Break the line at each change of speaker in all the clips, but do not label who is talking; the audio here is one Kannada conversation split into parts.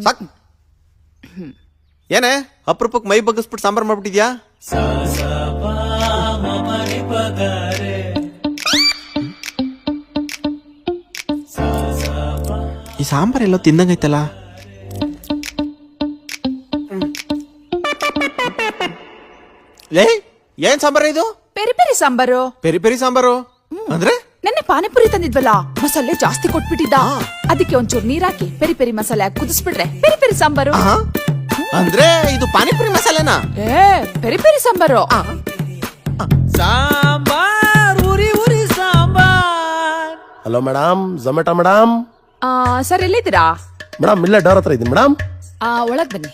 ಸಾಕ್. ಏನೇ ಅಪರೂಪಕ್ಕೆ ಮೈ ಬಗ್ಗಿಸ್ಬಿಟ್ಟು ಸಾಂಬಾರ್ ಮಾಡ್ಬಿಟ್ಟಿದ್ಯಾ? ಈ ಸಾಂಬಾರ್ ಎಲ್ಲೋ ತಿಂದಂಗೈತಲ್ಲ. ಲೇ, ಏನ್ ಸಾಂಬಾರ ಇದು?
Peri peri sambar.
Peri peri sambar ಅಂದ್ರೆ?
ನೆನ್ನೆ ಪಾನಿಪುರಿ ತಂದಿದ್ವಲ್ಲ, ಮಸಾಲೆ ಜಾಸ್ತಿ ಕೊಟ್ಬಿಟ್ಟಿದ್ದ. ಅದಕ್ಕೆ ಒಂಚೂರು ನೀರಾಕಿ ಪೆರಿ ಪೆರಿ ಮಸಾಲೆ ಹಾಕಿ ಕುದಿಸ್ಬಿಟ್ರೆ ಪೆರಿ ಪೆರಿ ಸಾಂಬಾರು.
ಅಂದ್ರೆ ಇದು ಪಾನಿಪುರಿ ಮಸಾಲೆನಾ?
Peri peri sambar.
ಸಾಂಬಾರ್ ಉರಿ ಉರಿ sambar.
Hello madam, Zomato madam.
Sir ಎಲ್ಲಿದ್ದೀರಾ?
ಮೇಡಮ್ ಇಲ್ಲೇ ಡೋರ್ ಹತ್ರ ಇದ್ದೀನಿ ಮೇಡಮ್.
ಒಳಗ್ ಬನ್ನಿ.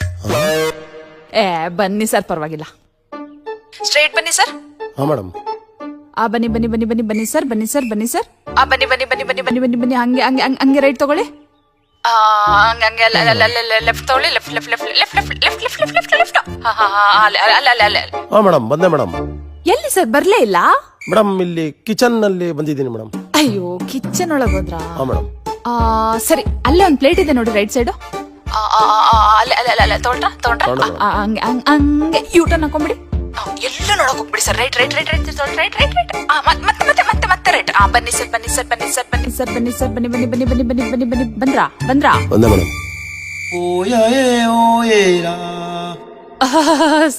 ಬನ್ನಿ ಸರ್, ಪರವಾಗಿಲ್ಲ. ಸ್ಟ್ರೈಟ್ ಬನ್ನಿ ಸರ್.
ಹಾ ಮೇಡಮ್.
ಬನ್ನಿ ಬನ್ನಿ ಬನ್ನಿ ಬನ್ನಿ ಬನ್ನಿ ಸರ್, ಬನ್ನಿ ಸರ್, ಬನ್ನಿ ಸರ್. ಬನ್ನಿ ಬನ್ನಿ ಬನ್ನಿ ಬನ್ನಿ ಬನ್ನಿ ಬನ್ನಿ ಬನ್ನಿ. ಹಂಗೆ ಹಂಗೆ ಹಂಗೆ ರೈಟ್ ತಗೊಳ್ಳಿ. ಹಂಗೆ ಲೆಫ್ಟ್ ತಗೊಳ್ಳಿ. Left left left left left left left left left.
ಹಾ ಮೇಡಮ್, ಬಂದೆ ಮೇಡಮ್.
ಎಲ್ಲಿ ಸರ್? ಬರ್ಲೇ ಇಲ್ಲ
ಮೇಡಮ್, ಇಲ್ಲಿ ಕಿಚನ್ ನಲ್ಲಿ ಬಂದಿದ್ದೀನಿ ಮೇಡಮ್.
ಅಯ್ಯೋ, ಕಿಚನ್ ಒಳಗ್ ಹೋದ್ರಾ?
ಹಾ ಮೇಡಮ್.
ಸರಿ, ಅಲ್ಲೇ ಒಂದ್ ಪ್ಲೇಟ್ ಇದೆ ನೋಡಿ, ರೈಟ್ ಸೈಡ್. ತಗೊಂಡ್ರ ಹಂಗೆ ಹಂಗೆ ಯೂಟರ್ನ್ ಹಾಕೊಂಡ್ಬಿಡಿ. ಎಲ್ಲ ನೋಡಕ್ ಹೋಗ್ಬಿಡಿ sir. Right right right right right right right. ಮತ್ತೆ ಮತ್ತೆ ಮತ್ತೆ ಮತ್ತೆ ರೈಟ್. ಬನ್ನಿ ಸರ್, ಬನ್ನಿ ಸರ್, ಬನ್ನಿ ಸರ್, ಬನ್ನಿ ಸರ್, ಬನ್ನಿ ಸರ್, ಬನ್ನಿ ಬನ್ನಿ ಬನ್ನಿ ಬನ್ನಿ ಬನ್ನಿ ಬನ್ನಿ ಬನ್ನಿ. ಬಂದ್ರಾ ಬಂದ್ರಾ?
ಬಂದೆ ಮೇಡಮ್.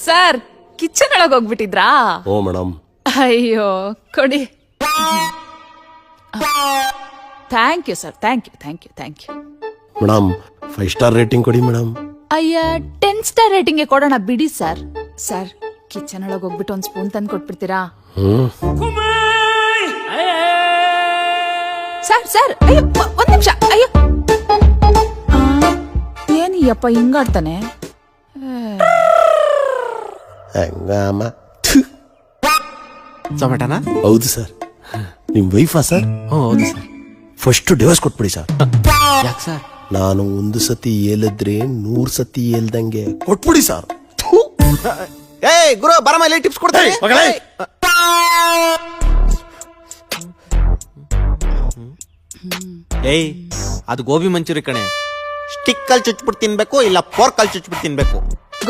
ಸರ್, ಕಿಚನ್ ಒಳಗ್ ಹೋಗ್ಬಿಟ್ಟಿದ್ರಾ?
ಓ ಮೇಡಮ್.
ಅಯ್ಯೋ, ಕೊಡಿ. Thank you sir, thank you thank you thank you.
Madam 5 star rating ಕೊಡಿ ಮೇಡಮ್.
ಅಯ್ಯ, 10 ಸ್ಟಾರ್ ರೇಟಿಂಗ್ ಕೊಡೋಣ ಬಿಡಿ ಸರ್. ಸರ್, ಕಿಚನ್ ಒಳಗೆ ಹೋಗ್ಬಿಟ್ಟು ಒಂದ್ ಸ್ಪೂನ್ ತಂದು ಕೊಟ್ಬಿಡ್ತೀರಾ? ಸರ್ ಸರ್, ಅಯ್ಯೋ ಒಂದ್ ನಿಮಿಷ. ಅಯ್ಯೋ, ಏನಯ್ಯಪ್ಪ ಹಿಂಗಾಡ್ತಾನೆ?
ಹಂಗಮ್ಮ.
ಝೊಮ್ಯಾಟೊನಾ?
ಹೌದು ಸರ್. ನಿಮ್ ವೈಫಾ ಸರ್?
ಹೌದು ಸರ್.
ಫಸ್ಟ್ ಡಿವೋರ್ಸ್ ಕೊಟ್ಬಿಡಿ ಸರ್.
ಯಾಕೆ ಸರ್?
ನಾನು 1 ಸತಿ ಏಲಿದ್ರೆ 100 ಸತಿ ಏಲ್ದಂಗೆ ಕೊಟ್ಬಿಡಿ ಸರ್.
ಏಯ್ ಗುರು, ಬರಮ್ಮ, ಇಲ್ಲಿ ಟಿಪ್ಸ್ ಕೊಡ್ತೀನಿ. ಏಯ್, ಅದು ಗೋಬಿ ಮಂಚೂರಿ ಕಣೆ. ಸ್ಟಿಕ್ ಅಲ್ಲಿ ಚುಚ್ಬಿಟ್ಟು ತಿನ್ಬೇಕು, ಇಲ್ಲ ಫೋರ್ಕ್ ಅಲ್ಲಿ ಚುಚ್ಬಿಟ್ಟು ತಿನ್ಬೇಕು.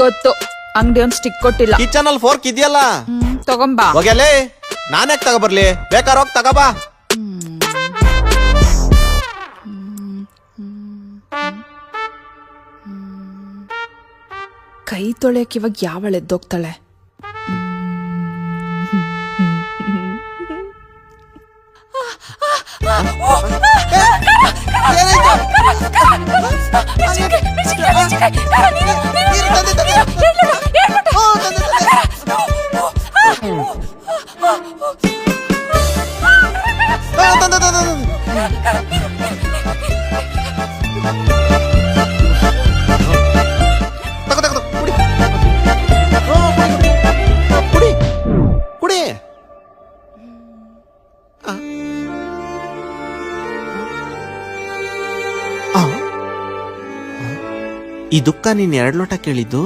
ಗೊತ್ತು, ಅಂಗಡಿ ಒಂದ್ ಸ್ಟಿಕ್ ಕೊಟ್ಟಿಲ್ಲ.
ಕಿಚನ್ ಅಲ್ಲಿ ಫೋರ್ಕ್ ಇದೆಯಲ್ಲ,
ತಗೊಂಬಾ.
ಹೋಗ್ಯಲೇ, ನಾನ್ಯಾಕ್ ತಗೋಬರ್ಲಿ? ಬೇಕಾರ್ ಹೋಗ್ ತಗೋಬಾ.
ಕೈ ತೊಳೆಯಕ್ ಇವಾಗ ಯಾವಳ ಎದ್ದೋಗ್ತಾಳೆ? ಈ ದುಃಖ ನೀನ್ 2 ಲೋಟ ಕೇಳಿದ್ದು